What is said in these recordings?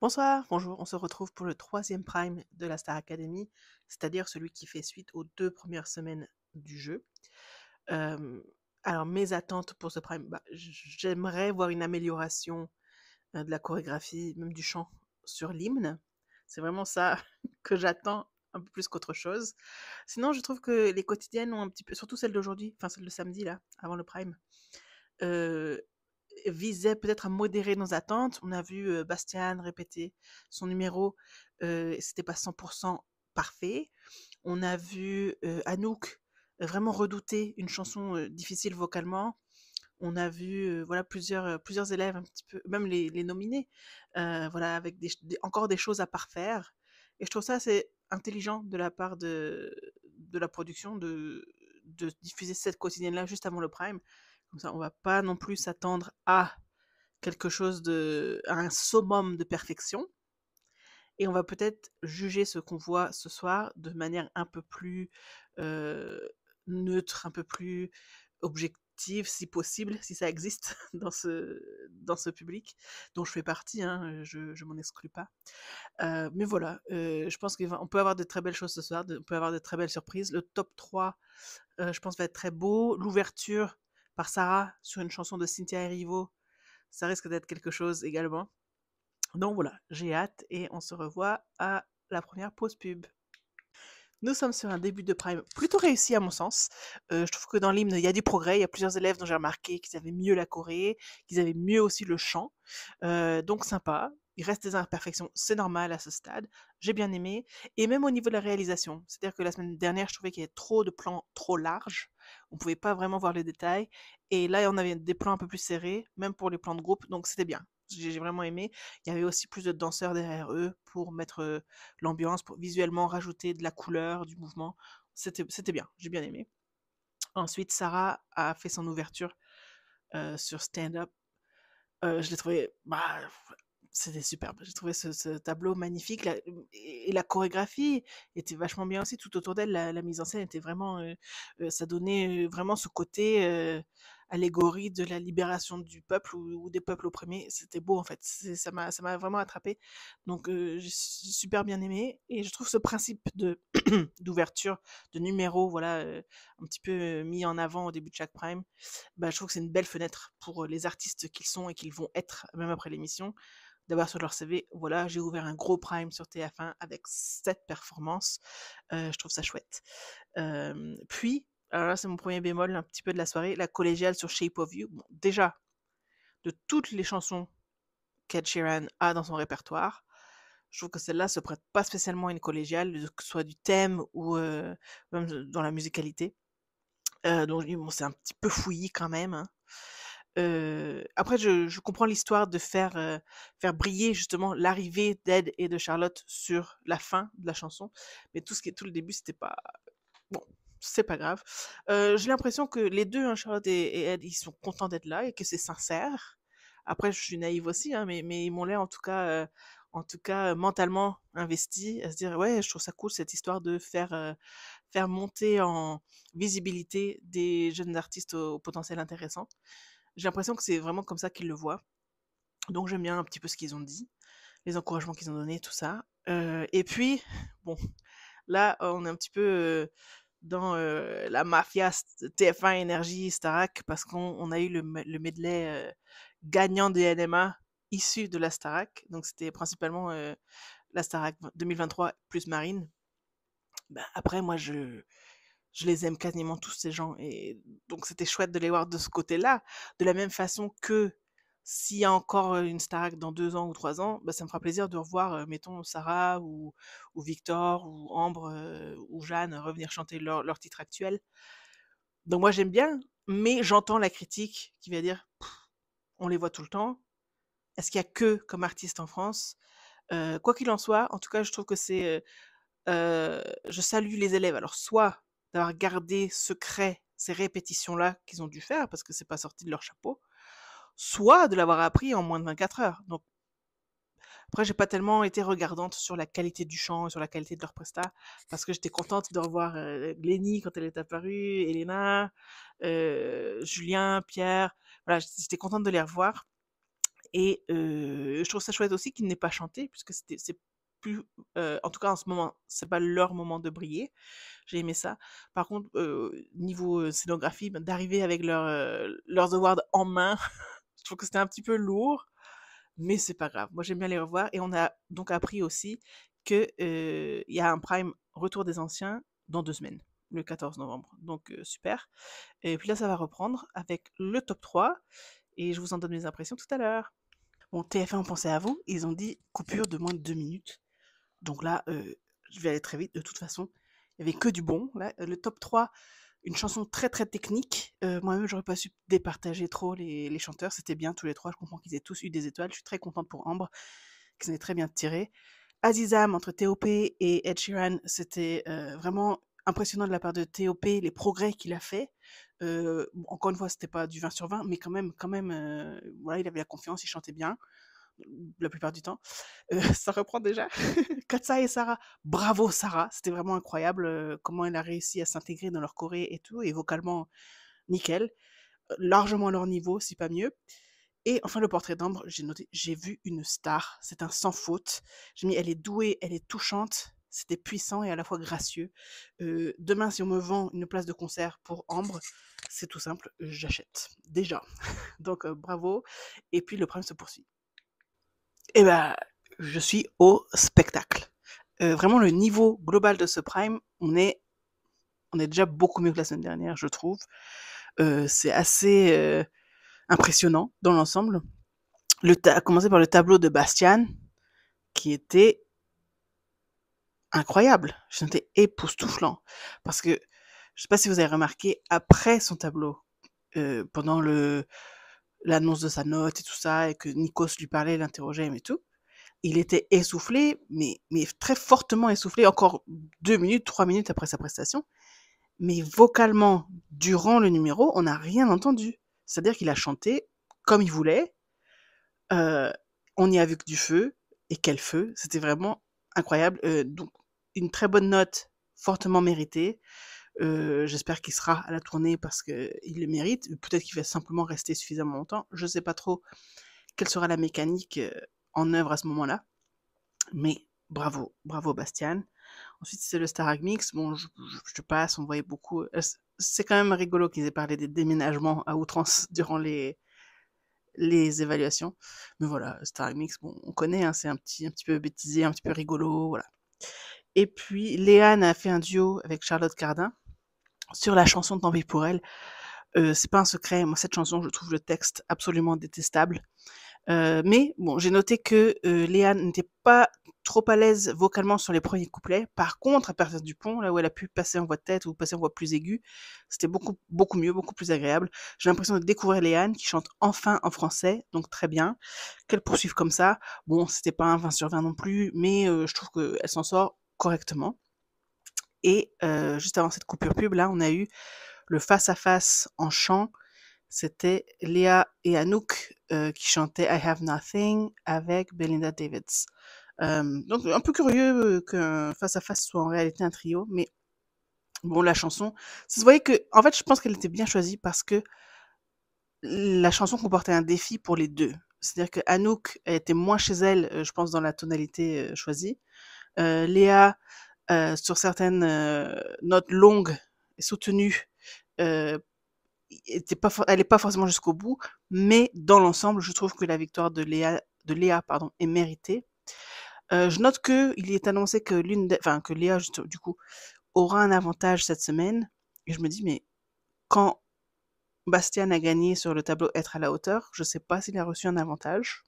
Bonsoir, bonjour, on se retrouve pour le troisième prime de la Star Academy, c'est-à-dire celui qui fait suite aux 2 premières semaines du jeu. Euh, alors mes attentes pour ce prime, j'aimerais voir une amélioration de la chorégraphie, même du chant sur l'hymne. C'est vraiment ça que j'attends un peu plus qu'autre chose. Sinon, je trouve que les quotidiennes ont un petit peu, surtout celle d'aujourd'hui, enfin celle de samedi là, avant le prime, euh, visait peut-être à modérer nos attentes. On a vu Bastian répéter son numéro, c'était pas 100% parfait. On a vu Anouk vraiment redouter une chanson difficile vocalement. On a vu voilà plusieurs élèves un petit peu, même les nominés, voilà avec encore des choses à parfaire. Et je trouve ça c'est intelligent de la part de la production de diffuser cette quotidienne là juste avant le prime. Comme ça, on va pas non plus s'attendre à quelque chose à un summum de perfection. Et on va peut-être juger ce qu'on voit ce soir de manière un peu plus euh, neutre, un peu plus objective, si possible, si ça existe dans ce public, dont je fais partie, hein, je m'en exclus pas. Mais voilà, je pense qu'on peut avoir de très belles choses ce soir, on peut avoir de très belles surprises. Le top 3, je pense, va être très beau. L'ouverture par Sarah sur une chanson de Cynthia Erivo, ça risque d'être quelque chose également. Donc voilà, j'ai hâte et on se revoit à la première pause pub. Nous sommes sur un début de prime plutôt réussi à mon sens. Je trouve que dans l'hymne, il y a du progrès. Il y a plusieurs élèves dont j'ai remarqué qu'ils avaient mieux la choré, qu'ils avaient mieux aussi le chant. Donc sympa. Il reste des imperfections, c'est normal à ce stade. J'ai bien aimé. Et même au niveau de la réalisation. C'est-à-dire que la semaine dernière, je trouvais qu'il y avait trop de plans trop larges. On pouvait pas vraiment voir les détails. Et là, on avait des plans un peu plus serrés, même pour les plans de groupe. Donc c'était bien. J'ai vraiment aimé. Il y avait aussi plus de danseurs derrière eux pour mettre l'ambiance, pour visuellement rajouter de la couleur, du mouvement. C'était bien, j'ai bien aimé. Ensuite, Sarah a fait son ouverture sur Stand Up. Je l'ai trouvé, c'était superbe. J'ai trouvé ce tableau magnifique. Et la chorégraphie était vachement bien aussi. Tout autour d'elle, la mise en scène était vraiment, ça donnait vraiment ce côté allégorie de la libération du peuple ou des peuples opprimés. C'était beau en fait. Ça m'a vraiment attrapé. Donc j'ai super bien aimé. Et je trouve ce principe de d'ouverture, de numéro, voilà, un petit peu mis en avant au début de chaque prime, je trouve que c'est une belle fenêtre pour les artistes qu'ils sont et qu'ils vont être même après l'émission. D'avoir sur leur CV, voilà, j'ai ouvert un gros prime sur TF1 avec cette performance. Je trouve ça chouette. Puis, alors là, c'est mon premier bémol un petit peu de la soirée, la collégiale sur Shape of You. Bon, déjà, de toutes les chansons qu'Ed Sheeran a dans son répertoire, je trouve que celle-là se prête pas spécialement à une collégiale, que ce soit du thème ou même dans la musicalité. Donc bon, c'est un petit peu fouillis quand même, hein. Après, je comprends l'histoire de faire briller justement l'arrivée d'Ed et de Charlotte sur la fin de la chanson, mais tout le début, c'était pas bon, c'est pas grave. J'ai l'impression que les deux, hein, Charlotte et Ed, ils sont contents d'être là et que c'est sincère. Après, je suis naïve aussi, hein, mais ils m'ont l'air en tout cas mentalement investis à se dire ouais, je trouve ça cool cette histoire de faire monter en visibilité des jeunes artistes au potentiel intéressant. J'ai l'impression que c'est vraiment comme ça qu'ils le voient. Donc j'aime bien un petit peu ce qu'ils ont dit, les encouragements qu'ils ont donnés, tout ça. Et puis, bon, là, on est un petit peu dans la mafia TF1 Énergie Starac parce qu'on a eu le medley gagnant des NMA issu de la Starac. Donc c'était principalement la Starac 2023 plus Marine. Après, moi, je les aime quasiment tous ces gens et donc c'était chouette de les voir de ce côté-là. De la même façon que s'il y a encore une Starac dans 2 ans ou 3 ans, ça me fera plaisir de revoir, mettons Sarah ou Victor ou Ambre ou Jeanne revenir chanter leur titre actuel. Donc moi j'aime bien, mais j'entends la critique qui va dire on les voit tout le temps. Est-ce qu'il y a que comme artiste en France? Quoi qu'il en soit, en tout cas je trouve que je salue les élèves. Alors, soit d'avoir gardé secret ces répétitions-là qu'ils ont dû faire, parce que c'est pas sorti de leur chapeau, soit de l'avoir appris en moins de 24 heures. Donc, après, j'ai pas tellement été regardante sur la qualité du chant, sur la qualité de leur presta, parce que j'étais contente de revoir Glenny quand elle est apparue, Elena, Julien, Pierre. Voilà, j'étais contente de les revoir. Et je trouve ça chouette aussi qu'ils n'aient pas chanté puisque c'est plus, en tout cas en ce moment, c'est pas leur moment de briller. J'ai aimé ça. Par contre, niveau, scénographie, ben, d'arriver avec leurs awards en main, je trouve que c'était un petit peu lourd, mais c'est pas grave. Moi, j'aime bien les revoir et on a donc appris aussi que, il y a un prime Retour des anciens dans 2 semaines, le 14 novembre. Donc, super. Et puis là, ça va reprendre avec le top 3 et je vous en donne mes impressions tout à l'heure. Bon, TF1 ont pensé à vous, ils ont dit coupure de moins de 2 minutes. Donc là, je vais aller très vite. De toute façon, il y avait que du bon. Là, le top 3, une chanson très très technique. Moi-même, j'aurais pas su départager trop les chanteurs. C'était bien tous les trois. Je comprends qu'ils aient tous eu des étoiles. Je suis très contente pour Ambre, qu'ils en aient très bien tiré. Azizam, entre T.O.P et Ed Sheeran, c'était vraiment impressionnant de la part de T.O.P, les progrès qu'il a fait. Bon, encore une fois, c'était pas du 20 sur 20, mais quand même, voilà, il avait la confiance, il chantait bien la plupart du temps. Ça reprend déjà. Katsa et Sarah, bravo Sarah, c'était vraiment incroyable comment elle a réussi à s'intégrer dans leur choré et tout, et vocalement, nickel. Largement à leur niveau, si pas mieux. Et enfin, le portrait d'Ambre, j'ai noté, j'ai vu une star, c'est un sans faute. J'ai mis, elle est douée, elle est touchante, c'était puissant et à la fois gracieux. Demain, si on me vend une place de concert pour Ambre, c'est tout simple, j'achète, déjà. Donc bravo, et puis le problème se poursuit. Eh ben, je suis au spectacle. Vraiment le niveau global de ce prime, on est déjà beaucoup mieux que la semaine dernière, je trouve. C'est assez, impressionnant dans l'ensemble. À commencer par le tableau de Bastian, qui était incroyable. C'était époustouflant. Parce que, je sais pas si vous avez remarqué, après son tableau, pendant l'annonce de sa note et tout ça, et que Nikos lui parlait, l'interrogeait et tout, il était essoufflé, mais très fortement essoufflé, encore 2 minutes, 3 minutes après sa prestation. Mais vocalement, durant le numéro, on n'a rien entendu. C'est-à-dire qu'il a chanté comme il voulait. Euh, on y a vu que du feu. Et quel feu! C'était vraiment incroyable. Donc, une très bonne note, fortement méritée. J'espère qu'il sera à la tournée parce qu'il le mérite. Peut-être qu'il va simplement rester suffisamment longtemps. Je ne sais pas trop quelle sera la mécanique en œuvre à ce moment-là. Mais bravo, bravo Bastian. Ensuite, c'est le Starac Mix. Bon, je passe, on voyait beaucoup. C'est quand même rigolo qu'ils aient parlé des déménagements à outrance durant les évaluations. Mais voilà, Starac Mix, bon, on connaît, hein, c'est un petit peu bêtisé, un petit peu rigolo, voilà. Et puis, Léane a fait un duo avec Charlotte Cardin sur la chanson Tant pis pour elle. C'est pas un secret, moi, cette chanson, je trouve le texte absolument détestable. Mais bon, j'ai noté que Léane n'était pas trop à l'aise vocalement sur les premiers couplets. Par contre, à partir du pont, là où elle a pu passer en voix de tête ou passer en voix plus aiguë, c'était beaucoup, beaucoup mieux, beaucoup plus agréable. J'ai l'impression de découvrir Léane qui chante enfin en français, donc très bien. Qu'elle poursuive comme ça. Bon, c'était pas un 20 sur 20 non plus, mais je trouve qu'elle s'en sort correctement. Et juste avant cette coupure pub, là, on a eu le face-à-face en chant. C'était Léa et Anouk qui chantaient I Have Nothing avec Belinda Davids. Donc un peu curieux qu'un face-à-face soit en réalité un trio, mais bon, la chanson, ça se voyait que, en fait, je pense qu'elle était bien choisie parce que la chanson comportait un défi pour les deux. C'est-à-dire que Anouk était moins chez elle, je pense, dans la tonalité choisie. Léa, sur certaines notes longues et soutenues, euh, elle n'est pas forcément jusqu'au bout, mais dans l'ensemble, je trouve que la victoire de Léa pardon, est méritée. Je note qu'il est annoncé que que Léa, du coup, aura un avantage cette semaine. Et je me dis, mais quand Bastien a gagné sur le tableau Être à la hauteur, je ne sais pas s'il a reçu un avantage.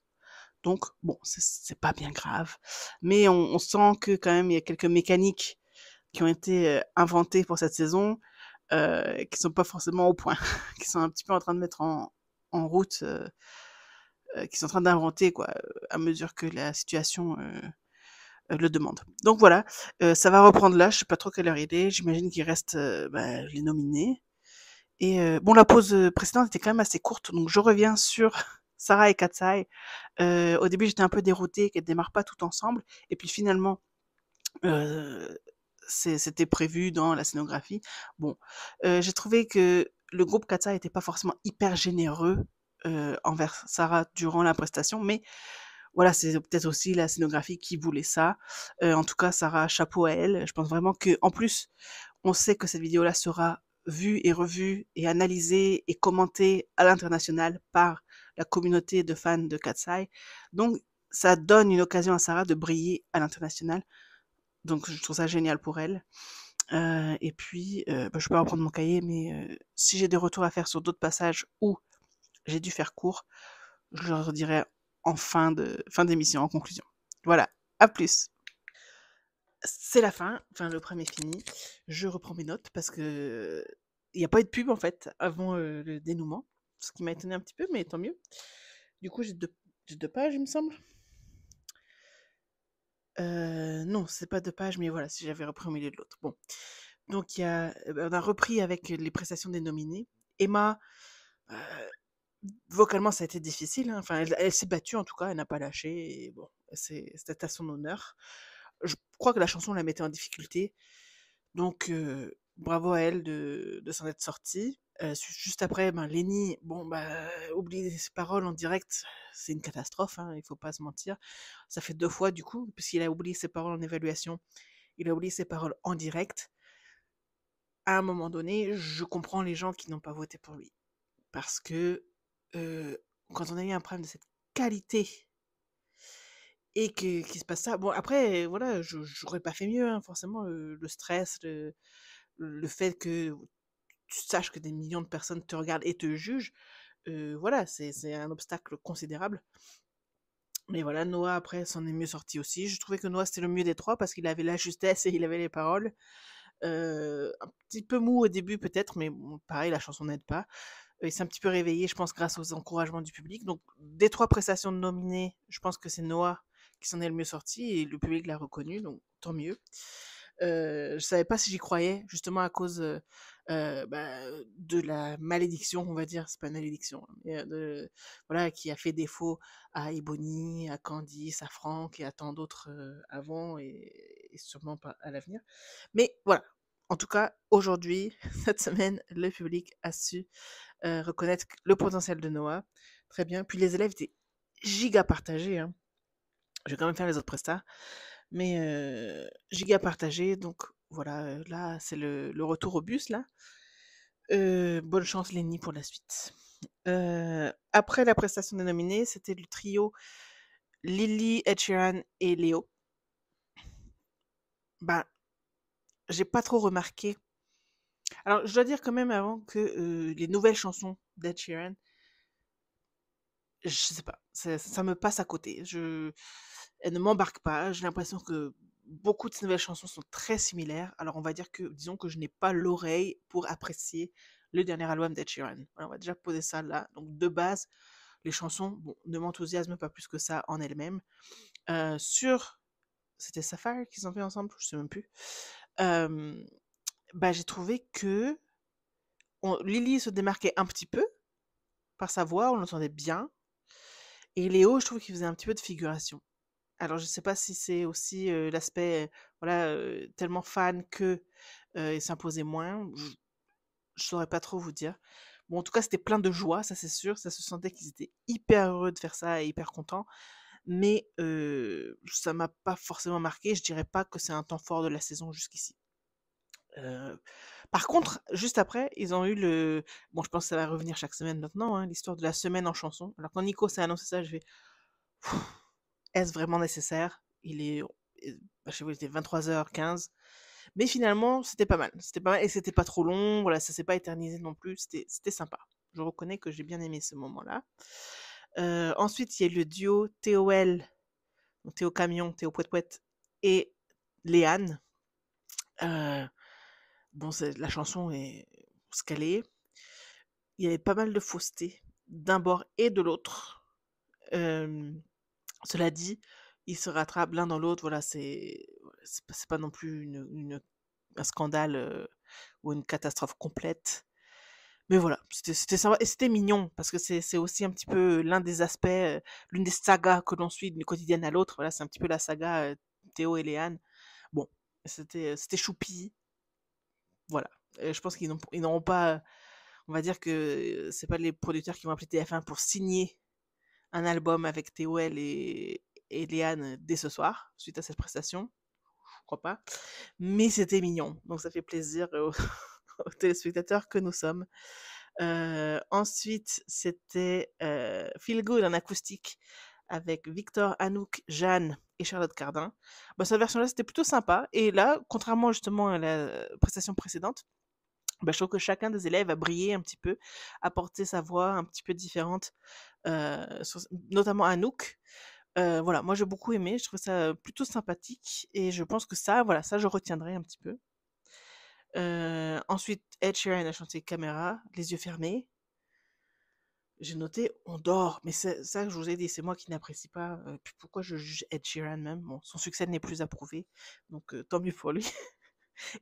Donc, bon, c'est pas bien grave. Mais on sent que quand même, il y a quelques mécaniques qui ont été inventées pour cette saison, qui sont pas forcément au point, qui sont un petit peu en train de mettre en route, qui sont en train d'inventer, quoi, à mesure que la situation le demande. Donc voilà, ça va reprendre là, je sais pas trop quelle heure il est, j'imagine qu'il reste les nominés. Et bon, la pause précédente était quand même assez courte, donc je reviens sur Sarah et Katsai. Au début, j'étais un peu déroutée qu'elles démarrent pas toutes ensemble, et puis finalement, c'était prévu dans la scénographie. Bon, j'ai trouvé que le groupe Katsai était pas forcément hyper généreux envers Sarah durant la prestation, mais voilà, c'est peut-être aussi la scénographie qui voulait ça. En tout cas, Sarah, chapeau à elle. Je pense vraiment qu'en plus, on sait que cette vidéo-là sera vue et revue et analysée et commentée à l'international par la communauté de fans de Katseye. Donc, ça donne une occasion à Sarah de briller à l'international. Donc, je trouve ça génial pour elle. Et puis, bah, je peux reprendre mon cahier, mais si j'ai des retours à faire sur d'autres passages où j'ai dû faire court, je leur dirai en fin d'émission, en conclusion. Voilà, à plus. C'est la fin, enfin le prime est fini. Je reprends mes notes parce que il n'y a pas eu de pub en fait avant le dénouement, ce qui m'a étonné un petit peu, mais tant mieux. Du coup, j'ai deux pages, il me semble. Non, c'est pas deux pages, mais voilà, si j'avais repris au milieu de l'autre. Bon, donc on a repris avec les prestations des nominés. Emma, euh, vocalement, ça a été difficile, hein. Enfin, elle s'est battue en tout cas, elle n'a pas lâché. Et bon, c'était à son honneur. Je crois que la chanson la mettait en difficulté. Donc, bravo à elle de s'en être sortie. Juste après, ben, Lenny, bon, bah, oublier ses paroles en direct, c'est une catastrophe, hein, il faut pas se mentir. Ça fait 2 fois du coup, puisqu'il a oublié ses paroles en évaluation, il a oublié ses paroles en direct. À un moment donné, je comprends les gens qui n'ont pas voté pour lui. Parce que quand on a eu un problème de cette qualité et qu'il se passe ça, bon après, voilà, j'aurais pas fait mieux, hein, forcément, le stress, le fait que tu saches que des millions de personnes te regardent et te jugent, voilà, c'est un obstacle considérable. Mais voilà, Noah après s'en est mieux sorti aussi. Je trouvais que Noah c'était le mieux des trois parce qu'il avait la justesse et il avait les paroles. Un petit peu mou au début peut-être, mais bon, pareil, la chanson n'aide pas. Il s'est un petit peu réveillé, je pense, grâce aux encouragements du public. Donc, des 3 prestations de nominés, je pense que c'est Noah qui s'en est le mieux sorti et le public l'a reconnu, donc tant mieux. Je savais pas si j'y croyais, justement à cause bah, de la malédiction, on va dire, c'est pas une malédiction, hein, mais voilà, qui a fait défaut à Ebony, à Candice, à Franck et à tant d'autres avant et sûrement pas à l'avenir. Mais voilà, en tout cas, aujourd'hui, cette semaine, le public a su reconnaître le potentiel de Noah. Très bien. Puis les élèves étaient giga partagés, hein. Je vais quand même faire les autres prestats. Mais giga partagés. Donc voilà, là, c'est le retour au bus, là. Bonne chance, Lenny, pour la suite. Après la prestation des nominés, c'était le trio Lily, Ed Sheeran et Léo. Bah, j'ai pas trop remarqué. Alors, je dois dire quand même avant que les nouvelles chansons d'Ed Sheeran, je sais pas, ça me passe à côté. Elle ne m'embarque pas. J'ai l'impression que beaucoup de ces nouvelles chansons sont très similaires. Alors, on va dire que, disons que je n'ai pas l'oreille pour apprécier le dernier album d'Ed Sheeran. Voilà, on va déjà poser ça là. Donc, de base, les chansons, bon, ne m'enthousiasment pas plus que ça en elles-mêmes. Sur, c'était Sapphire qu'ils ont fait ensemble, je sais même plus. Bah, j'ai trouvé que Lily se démarquait un petit peu par sa voix, on l'entendait bien. Et Léo, je trouve qu'il faisait un petit peu de figuration. Alors je sais pas si c'est aussi, l'aspect, voilà, tellement fan que, il s'imposait moins. Je saurais pas trop vous dire. Bon, en tout cas, c'était plein de joie, ça c'est sûr. Ça se sentait qu'ils étaient hyper heureux de faire ça et hyper contents. Mais, ça m'a pas forcément marqué. Je dirais pas que c'est un temps fort de la saison jusqu'ici. Heu, Par contre, juste après, ils ont eu bon, je pense que ça va revenir chaque semaine maintenant, hein, l'histoire de la semaine en chanson. Alors quand Nico s'est annoncé ça, je fais: «Est-ce vraiment nécessaire?» Il est bah, chez vous, il était 23h15. Mais finalement, c'était pas mal. C'était pas mal et c'était pas trop long, voilà, ça s'est pas éternisé non plus, c'était sympa. Je reconnais que j'ai bien aimé ce moment-là. Ensuite, il y a eu le duo TOL, donc Théo Camion, Théo Pouet Pouet et Léane. Heu, bon, c'est la chanson est ce qu'elle est. Il y avait pas mal de fausseté d'un bord et de l'autre. Cela dit, ils se rattrapent l'un dans l'autre, voilà, c'est pas non plus un scandale, ou une catastrophe complète. Mais voilà, c'était sympa et c'était mignon parce que c'est aussi un petit peu l'un des aspects, l'une des sagas que l'on suit d'une quotidienne à l'autre. Voilà, c'est un petit peu la saga, Théo et Léane. Bon, c'était choupi, voilà. Je pense qu'ils n'auront pas On va dire que c'est pas les producteurs qui vont appeler TF1 pour signer un album avec TOL et Léane dès ce soir, suite à cette prestation. Je crois pas. Mais c'était mignon. Donc ça fait plaisir aux, aux téléspectateurs que nous sommes. Ensuite, c'était Feel Good en acoustique avec Victor, Anouk, Jeanne et Charlotte Cardin. Bah, cette version-là, c'était plutôt sympa. Et là, contrairement justement à la prestation précédente, bah, je trouve que chacun des élèves a brillé un petit peu, apporté sa voix un petit peu différente, notamment Anouk. Voilà, moi j'ai beaucoup aimé, je trouve ça plutôt sympathique et je pense que ça, voilà, ça je retiendrai un petit peu. Ensuite, Ed Sheeran a chanté Caméra, les yeux fermés. J'ai noté On dort, mais c'est ça que je vous ai dit, c'est moi qui n'apprécie pas. Puis pourquoi je juge Ed Sheeran même? Bon, son succès n'est plus approuvé, donc tant mieux pour lui.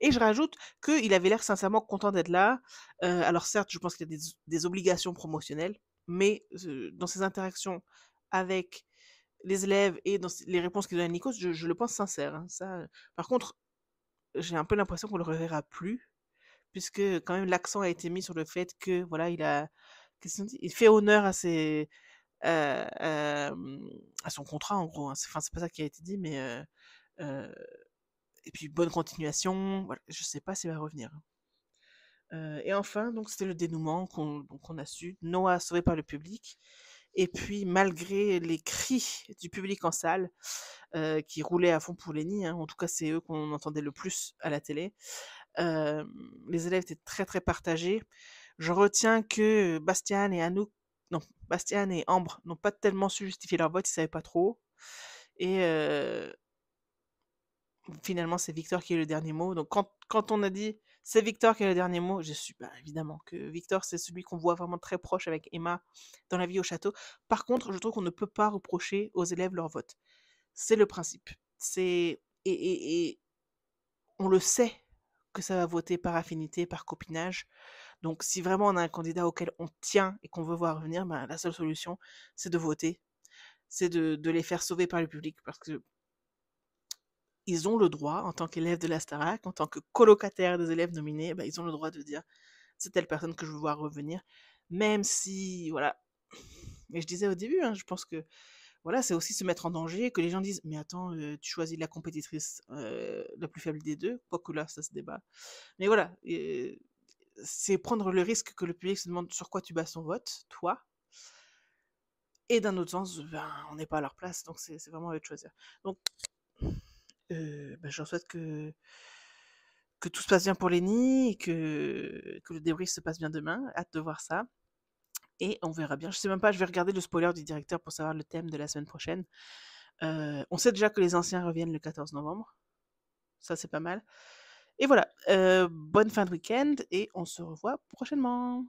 Et je rajoute qu'il avait l'air sincèrement content d'être là. Alors certes, je pense qu'il y a des obligations promotionnelles, mais dans ses interactions avec les élèves et dans les réponses qu'il donne à Nikos, je le pense sincère. Hein. Ça, par contre, j'ai un peu l'impression qu'on le reverra plus, puisque quand même l'accent a été mis sur le fait que voilà, qu'est-ce qu'on dit, il fait honneur à euh, euh, à son contrat en gros. Hein. Enfin, c'est pas ça qui a été dit, mais euh, et puis bonne continuation. Voilà, je sais pas s'il va revenir. Hein. Et enfin, donc c'était le dénouement qu'on a su. Noah sauvé par le public. Et puis, malgré les cris du public en salle, qui roulaient à fond pour Lenny, hein, en tout cas c'est eux qu'on entendait le plus à la télé, euh, les élèves étaient très très partagés. Je retiens que Bastian et Anouk, non, Bastian et Ambre n'ont pas tellement su justifier leur vote, ils savaient pas trop. Et finalement, c'est Victor qui a le dernier mot. Donc, quand on a dit c'est Victor qui a le dernier mot, je suis bah, évidemment que Victor, c'est celui qu'on voit vraiment très proche avec Emma dans La vie au château. Par contre, je trouve qu'on ne peut pas reprocher aux élèves leur vote. C'est le principe. Et on le sait que ça va voter par affinité, par copinage. Donc, si vraiment on a un candidat auquel on tient et qu'on veut voir revenir, ben, la seule solution, c'est de voter. C'est de les faire sauver par le public. Parce que ils ont le droit, en tant qu'élèves de la Starac, en tant que colocataires des élèves nominés, bah, ils ont le droit de dire c'est telle personne que je veux voir revenir, même si, voilà. Mais je disais au début, hein, je pense que voilà, c'est aussi se mettre en danger, que les gens disent mais attends, tu choisis la compétitrice la plus faible des deux, quoique là ça se débat. Mais voilà, c'est prendre le risque que le public se demande sur quoi tu bases ton vote, toi. Et d'un autre sens, ben, on n'est pas à leur place, donc c'est vraiment à eux de choisir. Donc, ben, je leur souhaite que tout se passe bien pour Lenny et que le débrief se passe bien demain. Hâte de voir ça. Et on verra bien. Je sais même pas, je vais regarder le spoiler du directeur pour savoir le thème de la semaine prochaine. On sait déjà que les anciens reviennent le 14 novembre. Ça, c'est pas mal. Et voilà. Bonne fin de week-end et on se revoit prochainement.